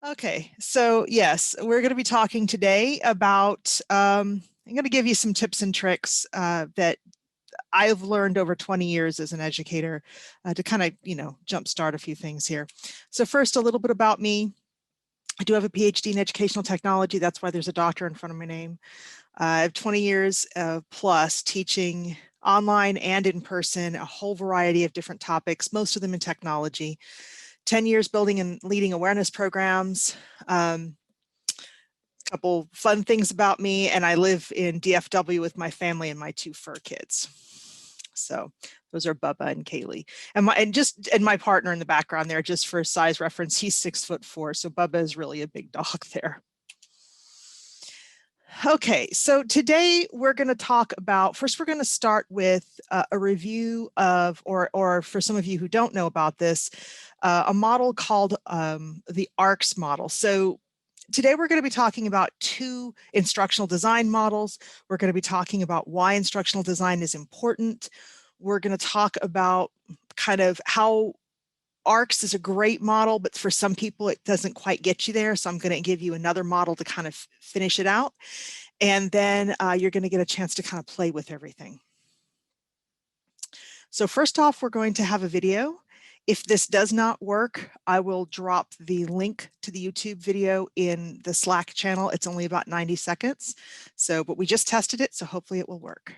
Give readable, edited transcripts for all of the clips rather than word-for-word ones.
Okay, so yes, we're going to be talking today about, I'm going to give you some tips and tricks that I've learned over 20 years as an educator to kind of, jumpstart a few things here. So first, a little bit about me. I do have a PhD in educational technology. That's why there's a doctor in front of my name. I have 20 years plus teaching online and in person, a whole variety of different topics, most of them in technology. 10 years building and leading awareness programs. Couple fun things about me, and I live in DFW with my family and my 2 fur kids. So those are Bubba and Kaylee, and my partner in the background there, just for size reference, he's 6'4", so Bubba is really a big dog there. Okay, so today we're going to talk about, first we're going to start with a review of, or for some of you who don't know about this, a model called the ARCS model. So today we're going to be talking about 2 instructional design models. We're going to be talking about why instructional design is important. We're going to talk about kind of how ARCS is a great model, but for some people it doesn't quite get you there. So I'm going to give you another model to kind of finish it out. And then you're going to get a chance to kind of play with everything. So first off, we're going to have a video. If this does not work, I will drop the link to the YouTube video in the Slack channel. It's only about 90 seconds. So, but we just tested it, so hopefully it will work.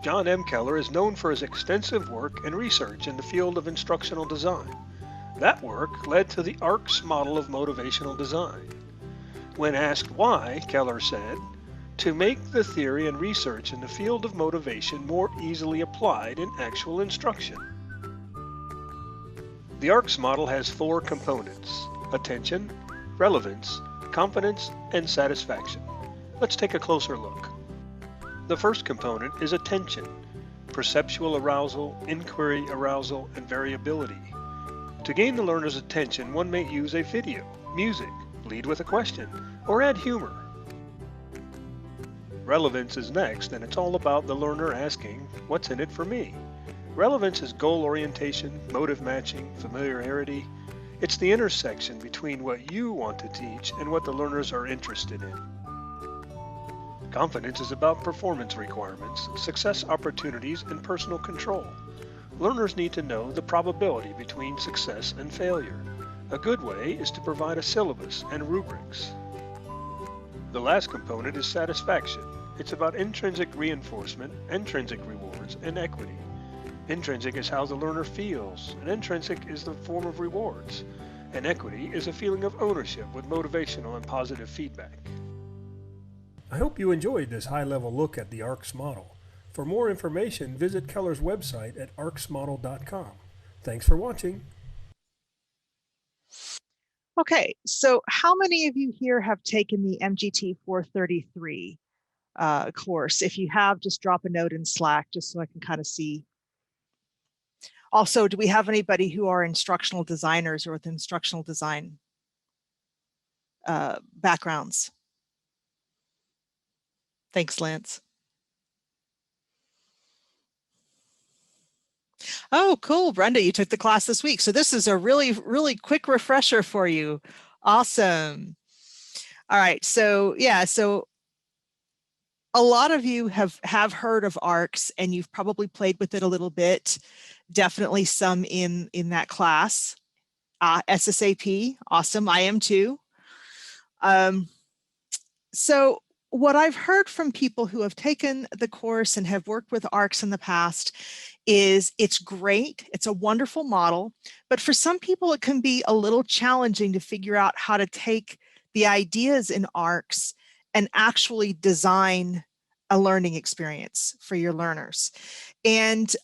John M. Keller is known for his extensive work and research in the field of instructional design. That work led to the ARCS model of motivational design. When asked why, Keller said, "To make the theory and research in the field of motivation more easily applied in actual instruction." The ARCS model has 4 components: attention, relevance, confidence, and satisfaction. Let's take a closer look. The first component is attention, perceptual arousal, inquiry arousal, and variability. To gain the learner's attention, one may use a video, music, lead with a question, or add humor. Relevance is next, and it's all about the learner asking, "What's in it for me?" Relevance is goal orientation, motive matching, familiarity. It's the intersection between what you want to teach and what the learners are interested in. Confidence is about performance requirements, success opportunities, and personal control. Learners need to know the probability between success and failure. A good way is to provide a syllabus and rubrics. The last component is satisfaction. It's about intrinsic reinforcement, intrinsic rewards, and equity. Intrinsic is how the learner feels, and intrinsic is the form of rewards. And equity is a feeling of ownership with motivational and positive feedback. I hope you enjoyed this high-level look at the ARCS model. For more information, visit Keller's website at arcsmodel.com. Thanks for watching. Okay, so how many of you here have taken the MGT433 course? If you have, just drop a note in Slack just so I can kind of see. Also, do we have anybody who are instructional designers or with instructional design backgrounds? Thanks, Lance. Oh, cool. Brenda, you took the class this week. So this is a really, really quick refresher for you. Awesome. All right. So yeah, so a lot of you have heard of ARCS and you've probably played with it a little bit. Definitely some in that class. SSAP, awesome. I am too. So what I've heard from people who have taken the course and have worked with ARCS in the past is it's great. It's a wonderful model, but for some people it can be a little challenging to figure out how to take the ideas in ARCS and actually design a learning experience for your learners. And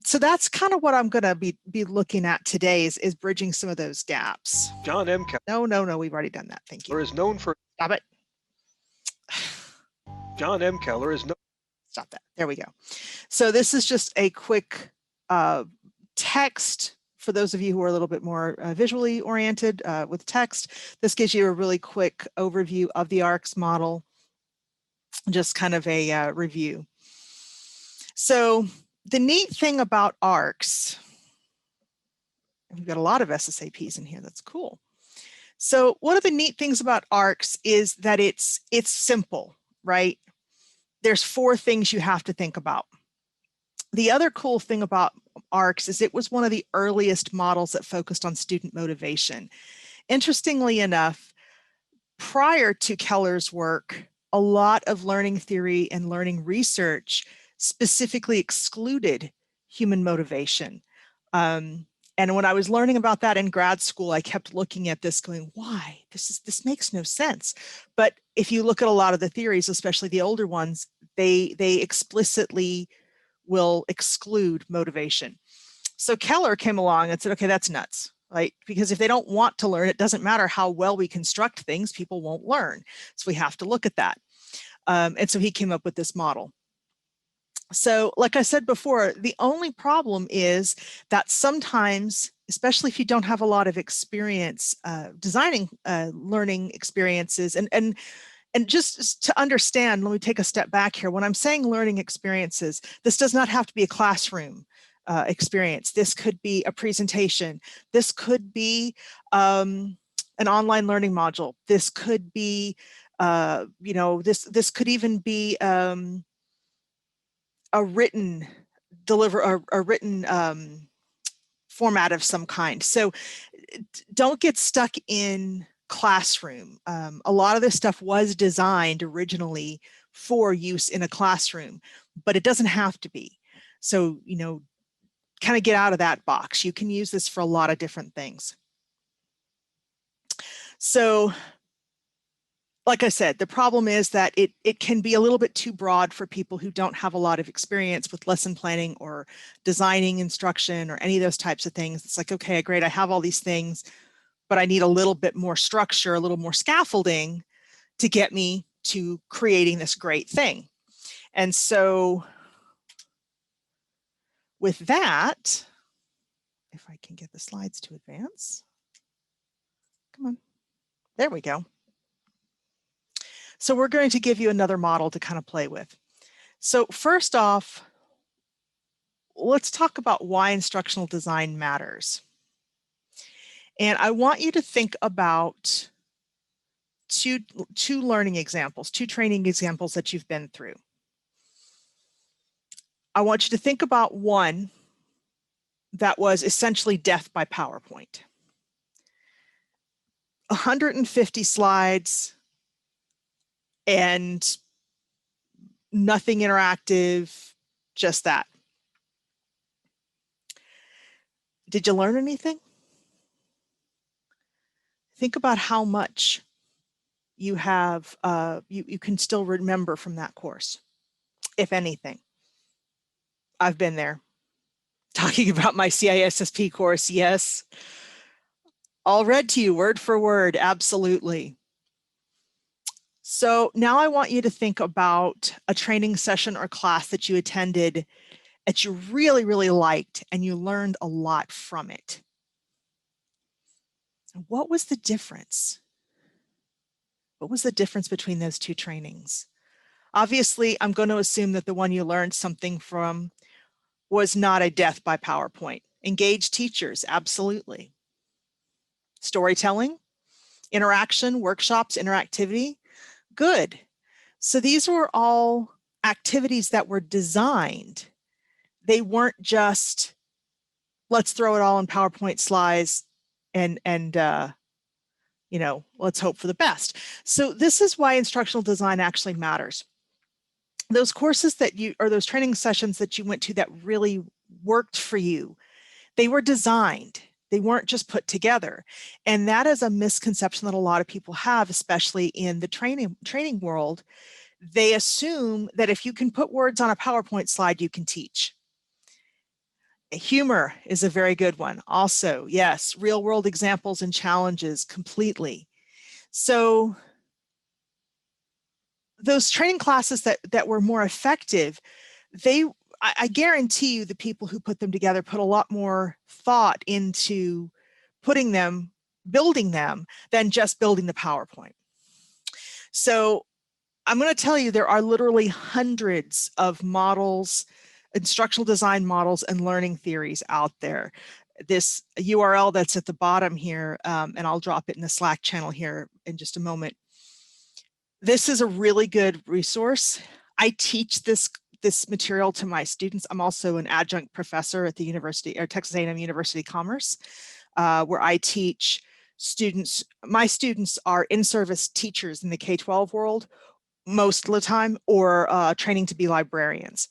so that's kind of what I'm going to be looking at today is bridging some of those gaps. John M. Keller. No, we've already done that. Thank you. Is known for. Stop it. John M. Keller is known. Stop that. There we go. So this is just a quick text for those of you who are a little bit more visually oriented with text. This gives you a really quick overview of the ARCS model, just kind of a review. So the neat thing about ARCs, we've got a lot of SSAPs in here, that's cool. So one of the neat things about ARCs is that it's simple, right? There's 4 things you have to think about. The other cool thing about ARCs is it was one of the earliest models that focused on student motivation. Interestingly enough, prior to Keller's work, a lot of learning theory and learning research specifically excluded human motivation. And when I was learning about that in grad school, I kept looking at this going, why? This makes no sense. But if you look at a lot of the theories, especially the older ones, they explicitly will exclude motivation. So Keller came along and said, okay, that's nuts, right? Because if they don't want to learn, it doesn't matter how well we construct things, people won't learn. So we have to look at that. And so he came up with this model. So like I said before, the only problem is that sometimes, especially if you don't have a lot of experience designing learning experiences, and just to understand, let me take a step back here. When I'm saying learning experiences, this does not have to be a classroom experience. This could be a presentation. This could be an online learning module. This could be, this could even be a written format of some kind. So don't get stuck in classroom. A lot of this stuff was designed originally for use in a classroom, but it doesn't have to be. So, kind of get out of that box. You can use this for a lot of different things. So, like I said, the problem is that it can be a little bit too broad for people who don't have a lot of experience with lesson planning or designing instruction or any of those types of things. It's like, okay, great, I have all these things, but I need a little bit more structure, a little more scaffolding to get me to creating this great thing. And so with that, if I can get the slides to advance, come on, there we go. So we're going to give you another model to kind of play with. So first off, let's talk about why instructional design matters. And I want you to think about two learning examples, 2 training examples that you've been through. I want you to think about one that was essentially death by PowerPoint. 150 slides and nothing interactive, just that. Did you learn anything? Think about how much you have, you can still remember from that course, if anything. I've been there. Talking about my CISSP course, yes. All read to you word for word, absolutely. So now I want you to think about a training session or class that you attended that you really, really liked and you learned a lot from it. What was the difference? What was the difference between those 2 trainings? Obviously, I'm going to assume that the one you learned something from was not a death by PowerPoint. Engaged teachers, absolutely. Storytelling, interaction, workshops, interactivity, good. So these were all activities that were designed. They weren't just, let's throw it all in PowerPoint slides and let's hope for the best. So this is why instructional design actually matters. Those courses that or those training sessions that you went to that really worked for you, they were designed. They weren't just put together. And that is a misconception that a lot of people have, especially in the training world. They assume that if you can put words on a PowerPoint slide, you can teach. Humor is a very good one. Also, yes, real world examples and challenges completely. So those training classes that were more effective, I guarantee you the people who put them together put a lot more thought into building them than just building the PowerPoint. So I'm going to tell you there are literally hundreds of models, instructional design models and learning theories out there. This URL that's at the bottom here, and I'll drop it in the Slack channel here in just a moment. This is a really good resource. I teach this material to my students. I'm also an adjunct professor at the University, or Texas A&M University Commerce, where I teach students. My students are in-service teachers in the K-12 world most of the time, or training to be librarians.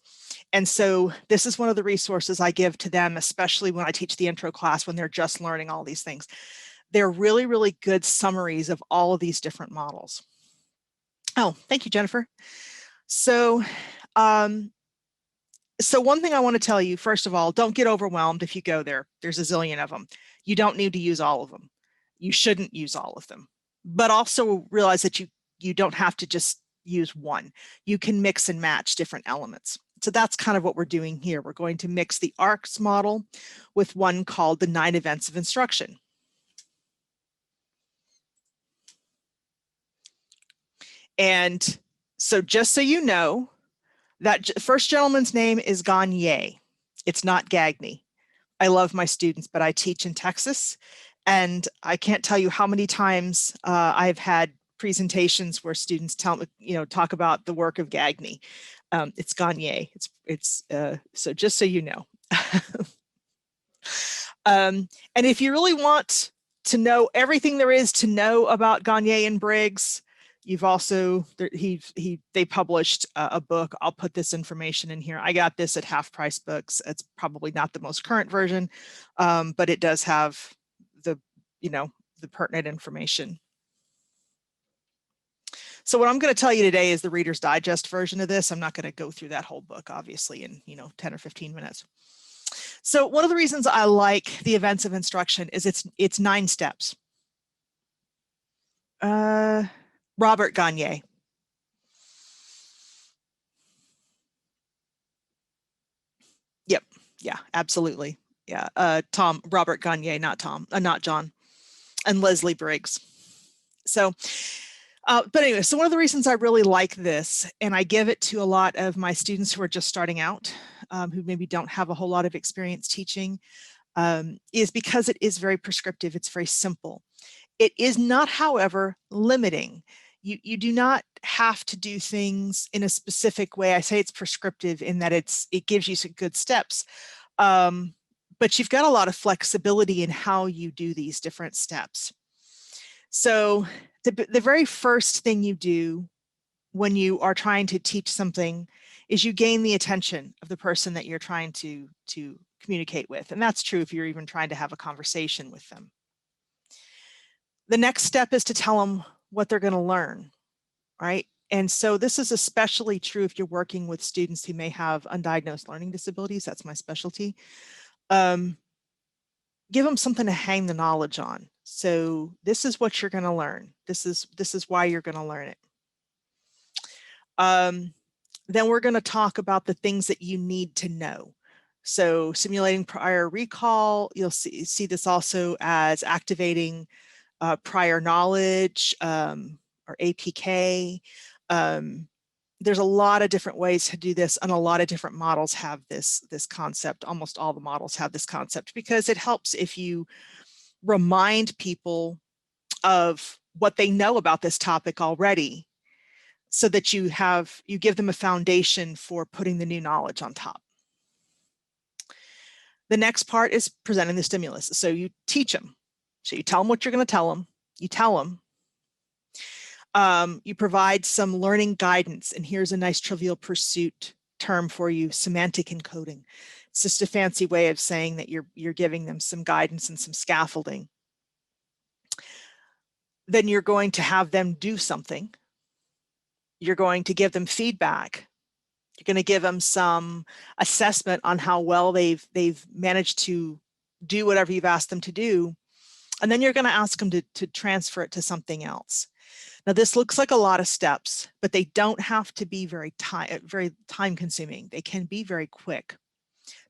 And so this is one of the resources I give to them, especially when I teach the intro class, when they're just learning all these things. They're really, really good summaries of all of these different models. Oh, thank you, Jennifer. So, so one thing I want to tell you, first of all, don't get overwhelmed if you go there. There's a zillion of them. You don't need to use all of them. You shouldn't use all of them. But also realize that you don't have to just use one. You can mix and match different elements. So that's kind of what we're doing here. We're going to mix the ARCS model with one called the 9 events of instruction. And so just so you know, that first gentleman's name is Gagne. It's not Gagne. I love my students, but I teach in Texas, and I can't tell you how many times I've had presentations where students talk about the work of Gagne. It's Gagne. So just so you know. And if you really want to know everything there is to know about Gagne and Briggs, you've also, they published a book. I'll put this information in here. I got this at Half Price Books. It's probably not the most current version, but it does have the pertinent information. So what I'm going to tell you today is the Reader's Digest version of this. I'm not going to go through that whole book, obviously, in 10 or 15 minutes. So one of the reasons I like the events of instruction is it's 9 steps. Robert Gagne. Yep. Yeah, absolutely. Yeah. Robert Gagne, not John, and Leslie Briggs. So, but anyway, so one of the reasons I really like this, and I give it to a lot of my students who are just starting out, who maybe don't have a whole lot of experience teaching, is because it is very prescriptive. It's very simple. It is not, however, limiting. You do not have to do things in a specific way. I say it's prescriptive in that it gives you some good steps, but you've got a lot of flexibility in how you do these different steps. So the very first thing you do when you are trying to teach something is you gain the attention of the person that you're trying to communicate with. And that's true if you're even trying to have a conversation with them. The next step is to tell them what they're going to learn, right? And so this is especially true if you're working with students who may have undiagnosed learning disabilities. That's my specialty. Give them something to hang the knowledge on. So this is what you're going to learn. This is why you're going to learn it. Then we're going to talk about the things that you need to know. So simulating prior recall, you'll see this also as activating prior knowledge, or APK. There's a lot of different ways to do this, and a lot of different models have this concept. Almost all the models have this concept because it helps if you remind people of what they know about this topic already, so that you give them a foundation for putting the new knowledge on top. The next part is presenting the stimulus. So you teach them. So you tell them what you're going to tell them. You tell them. You provide some learning guidance. And here's a nice Trivial Pursuit term for you, semantic encoding. It's just a fancy way of saying that you're giving them some guidance and some scaffolding. Then you're going to have them do something. You're going to give them feedback. You're going to give them some assessment on how well they've managed to do whatever you've asked them to do. And then you're going to ask them to transfer it to something else. Now, this looks like a lot of steps, but they don't have to be very time consuming. They can be very quick.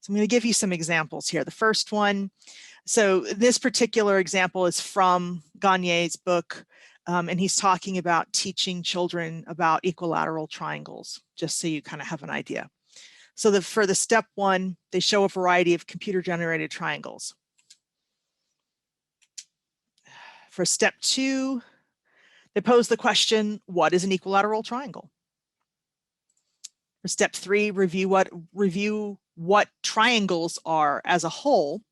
So I'm going to give you some examples here. The first one, so this particular example is from Gagne's book, and he's talking about teaching children about equilateral triangles, just so you kind of have an idea. So for the step 1, they show a variety of computer-generated triangles. For step 2, they pose the question, what is an equilateral triangle? For step 3, review what triangles are as a whole.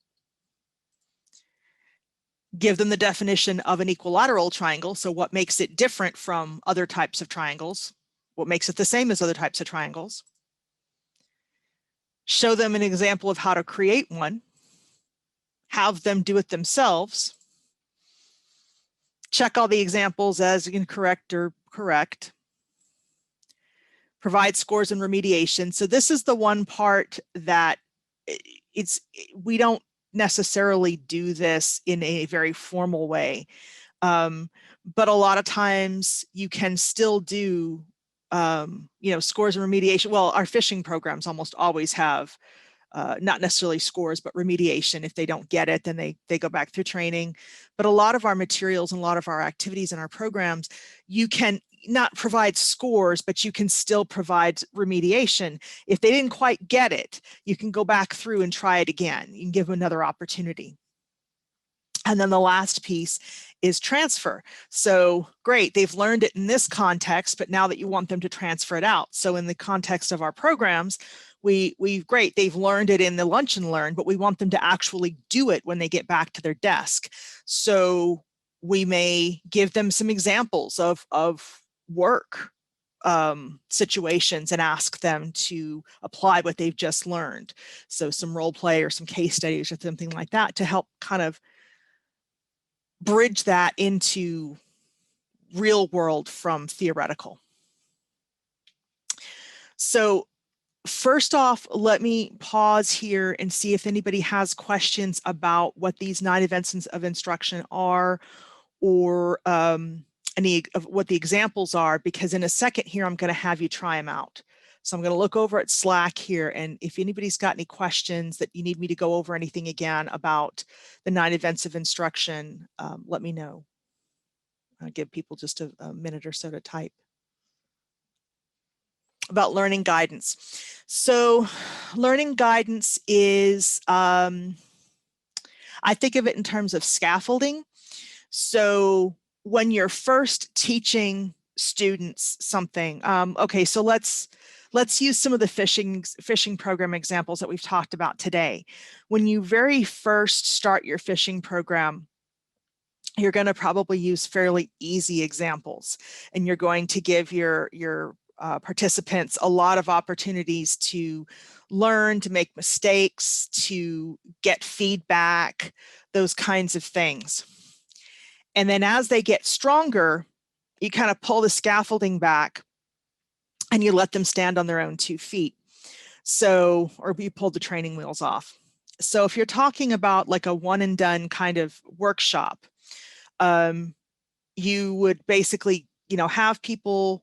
Give them the definition of an equilateral triangle. So what makes it different from other types of triangles? What makes it the same as other types of triangles? Show them an example of how to create one. Have them do it themselves. Check all the examples as incorrect or correct. Provide scores and remediation. So this is the one part that we don't necessarily do this in a very formal way. But a lot of times you can still do, scores and remediation. Well, our phishing programs almost always have not necessarily scores, but remediation. If they don't get it, then they go back through training. But a lot of our materials and a lot of our activities in our programs, you can not provide scores, but you can still provide remediation. If they didn't quite get it, you can go back through and try it again. You can give them another opportunity. And then the last piece is transfer. So great, they've learned it in this context, but now that you want them to transfer it out. So in the context of our programs, great, they've learned it in the lunch and learn, but we want them to actually do it when they get back to their desk. So we may give them some examples of work situations and ask them to apply what they've just learned. So some role play or some case studies or something like that to help kind of bridge that into real world from theoretical. So first off, let me pause here and see if anybody has questions about what these 9 events of instruction are, or any of what the examples are, because in a second here, I'm going to have you try them out. So I'm going to look over at Slack here, and if anybody's got any questions that you need me to go over anything again about the 9 events of instruction, let me know. I'll give people just a minute or so to type. About learning guidance. So learning guidance is, I think of it in terms of scaffolding. So when you're first teaching students something, okay, so let's use some of the phishing program examples that we've talked about today. When you very first start your phishing program, you're going to probably use fairly easy examples, and you're going to give your participants a lot of opportunities to learn, to make mistakes, to get feedback, those kinds of things. And then as they get stronger, you kind of pull the scaffolding back and you let them stand on their own 2 feet. So, or you pull the training wheels off. So if you're talking about like a one and done kind of workshop, you would basically, have people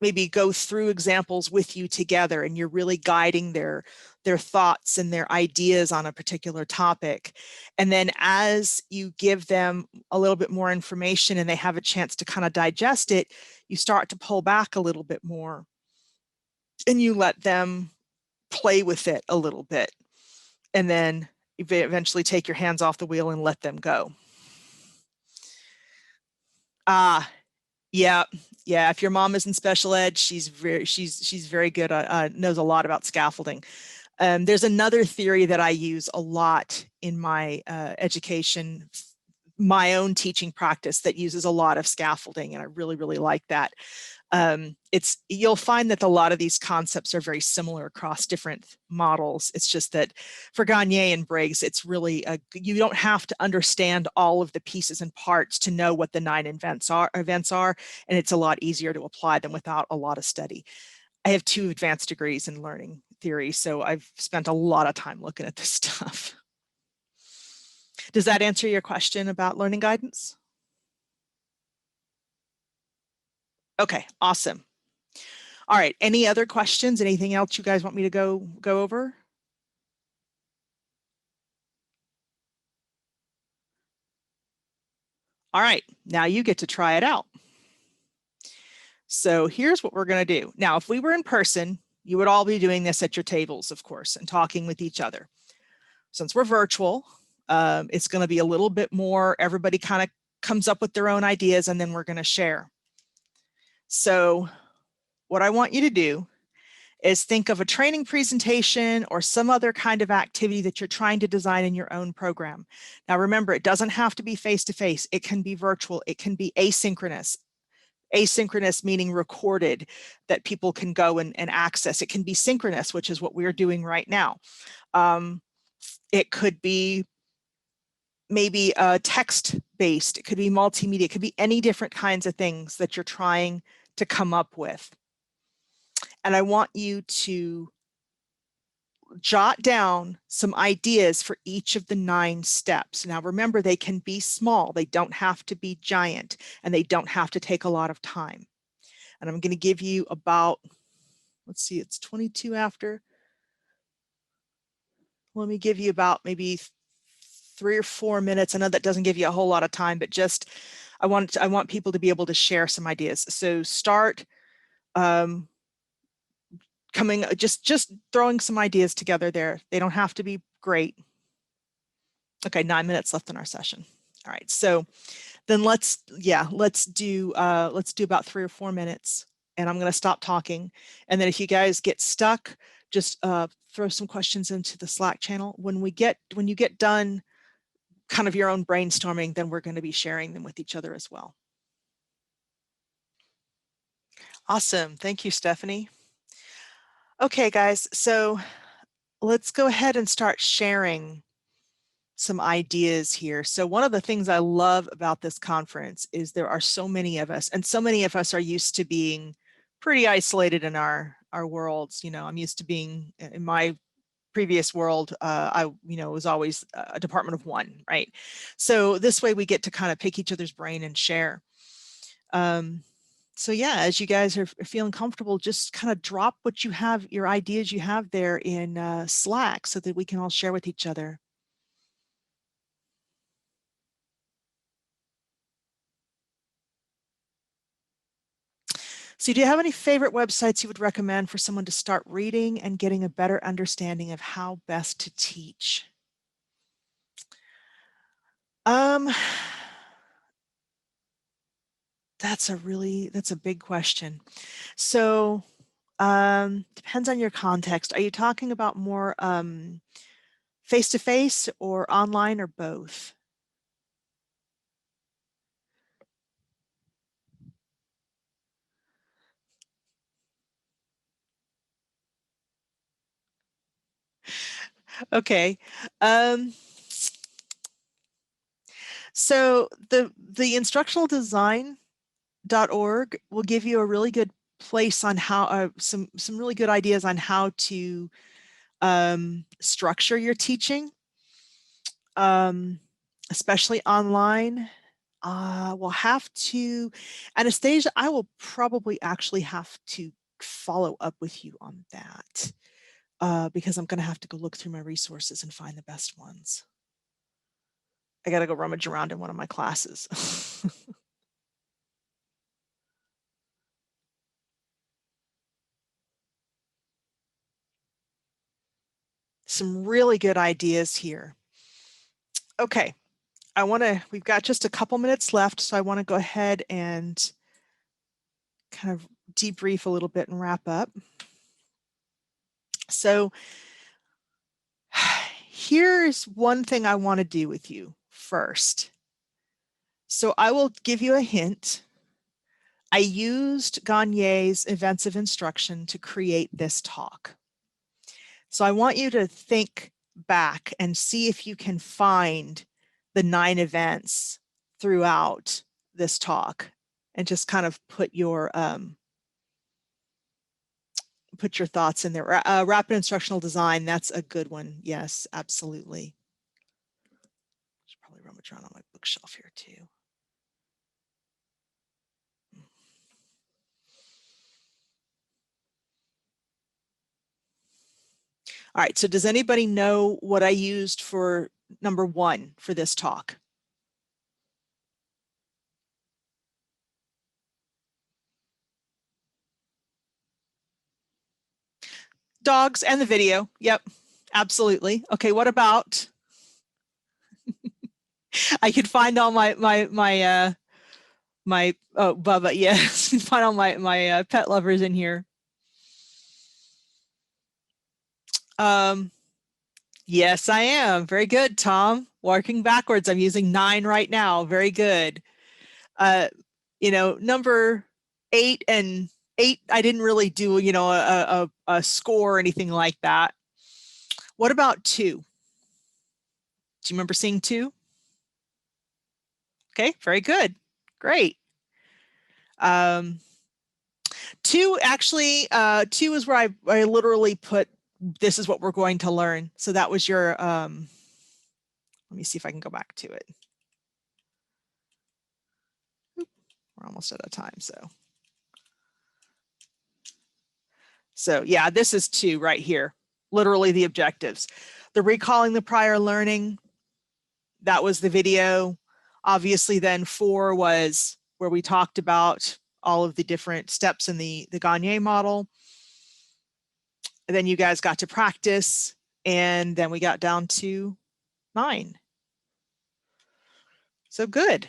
maybe go through examples with you together, and you're really guiding their thoughts and their ideas on a particular topic. And then as you give them a little bit more information and they have a chance to kind of digest it, you start to pull back a little bit more and you let them play with it a little bit. And then you eventually take your hands off the wheel and let them go. Yeah. If your mom is in special ed, she's very good. Knows a lot about scaffolding. There's another theory that I use a lot in my education, my own teaching practice, that uses a lot of scaffolding, and I really, really like that. You'll find that a lot of these concepts are very similar across different models. It's just that for Gagne and Briggs, it's really you don't have to understand all of the pieces and parts to know what the 9 events are, and it's a lot easier to apply them without a lot of study. I have 2 advanced degrees in learning theory, so I've spent a lot of time looking at this stuff. Does that answer your question about learning guidance? Okay, awesome. All right, any other questions? Anything else you guys want me to go over? All right, now you get to try it out. So here's what we're going to do. Now, if we were in person, you would all be doing this at your tables, of course, and talking with each other. Since we're virtual, it's going to be a little bit more, everybody kind of comes up with their own ideas and then we're going to share. So what I want you to do is think of a training presentation or some other kind of activity that you're trying to design in your own program. Now remember, it doesn't have to be face-to-face. It can be virtual. It can be asynchronous. Asynchronous meaning recorded that people can go and access. It can be synchronous, which is what we're doing right now. It could be maybe text-based. It could be multimedia. It could be any different kinds of things that you're trying to come up with. And I want you to jot down some ideas for each of the 9 steps. Now remember, they can be small. They don't have to be giant, and they don't have to take a lot of time. And I'm going to give you about, let's see, it's 22 after. Let me give you about maybe 3 or 4 minutes. I know that doesn't give you a whole lot of time, but just I want people to be able to share some ideas. So start just throwing some ideas together there. They don't have to be great. Okay, 9 minutes left in our session. All right, so then let's do about 3 or 4 minutes, and I'm going to stop talking. And then if you guys get stuck, just throw some questions into the Slack channel. When you get done kind of your own brainstorming, then we're going to be sharing them with each other as well. Awesome. Thank you, Stephanie. Okay, guys, so let's go ahead and start sharing some ideas here. So one of the things I love about this conference is there are so many of us, and so many of us are used to being pretty isolated in our worlds. You know, I'm used to being in my previous world, I was always a department of one, right? So this way we get to kind of pick each other's brain and share. So yeah, as you guys are feeling comfortable, just kind of drop what you have, your ideas you have there in Slack, so that we can all share with each other. So do you have any favorite websites you would recommend for someone to start reading and getting a better understanding of how best to teach? That's a big question. So depends on your context. Are you talking about more face-to-face or online or both? Okay. So the instructional design.org will give you a really good place on how some really good ideas on how to structure your teaching, especially online. We'll have to, Anastasia, I will probably actually have to follow up with you on that because I'm going to have to go look through my resources and find the best ones. I got to go rummage around in one of my classes. Some really good ideas here. Okay, we've got just a couple minutes left, so I want to go ahead and kind of debrief a little bit and wrap up. So here's one thing I want to do with you first. So I will give you a hint. I used Gagne's events of instruction to create this talk. So I want you to think back and see if you can find the 9 events throughout this talk and just kind of put your thoughts in there. Rapid instructional design, that's a good one. Yes, absolutely. Should probably rummage around on my bookshelf here too. All right, so does anybody know what I used for number 1 for this talk? Dogs and the video. Yep, absolutely. Okay, what about, I could find all my oh, Bubba, yes, find all my pet lovers in here. Yes, I am. Very good, Tom. Working backwards, I'm using 9 right now. Very good. You know, number 8 and 8, I didn't really do, you know, a score or anything like that. What about 2? Do you remember seeing 2? Okay, very good. Great. 2 actually, 2 is where I literally put, this is what we're going to learn. So that was your, let me see if I can go back to it. We're almost out of time, so yeah, this is 2 right here, literally the objectives. The recalling the prior learning, that was the video. Obviously then 4 was where we talked about all of the different steps in the Gagne model. And then you guys got to practice, and then we got down to 9. So good.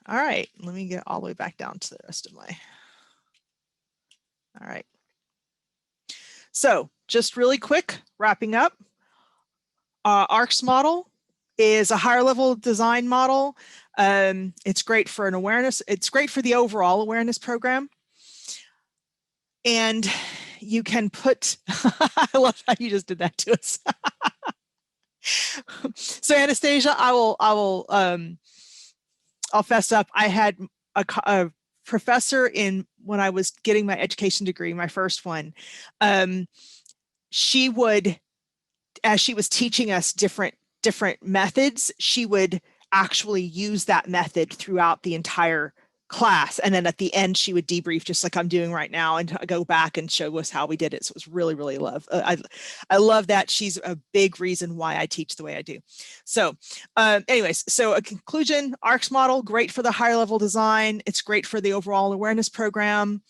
All right, let me get all the way back down to the rest of my, all right. So just really quick, wrapping up, ARCS model is a higher level design model. It's great for an awareness. It's great for the overall awareness program. And you can put, I love how you just did that to us. So Anastasia, I'll fess up. I had a professor when I was getting my education degree, my first one. She would, as she was teaching us different methods, she would actually use that method throughout the entire class. And then at the end, she would debrief just like I'm doing right now and go back and show us how we did it. So it was really, really I love that. She's a big reason why I teach the way I do. So anyways, so a conclusion, ARCS model, great for the higher level design. It's great for the overall awareness program.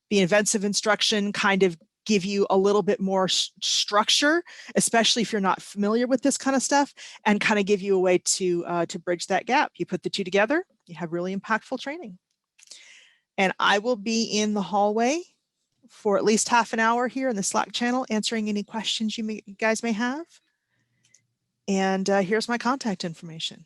The events of instruction kind of give you a little bit more structure, especially if you're not familiar with this kind of stuff, and kind of give you a way to bridge that gap. You put the 2 together, you have really impactful training. And I will be in the hallway for at least half an hour here in the Slack channel, answering any questions you guys may have. And here's my contact information.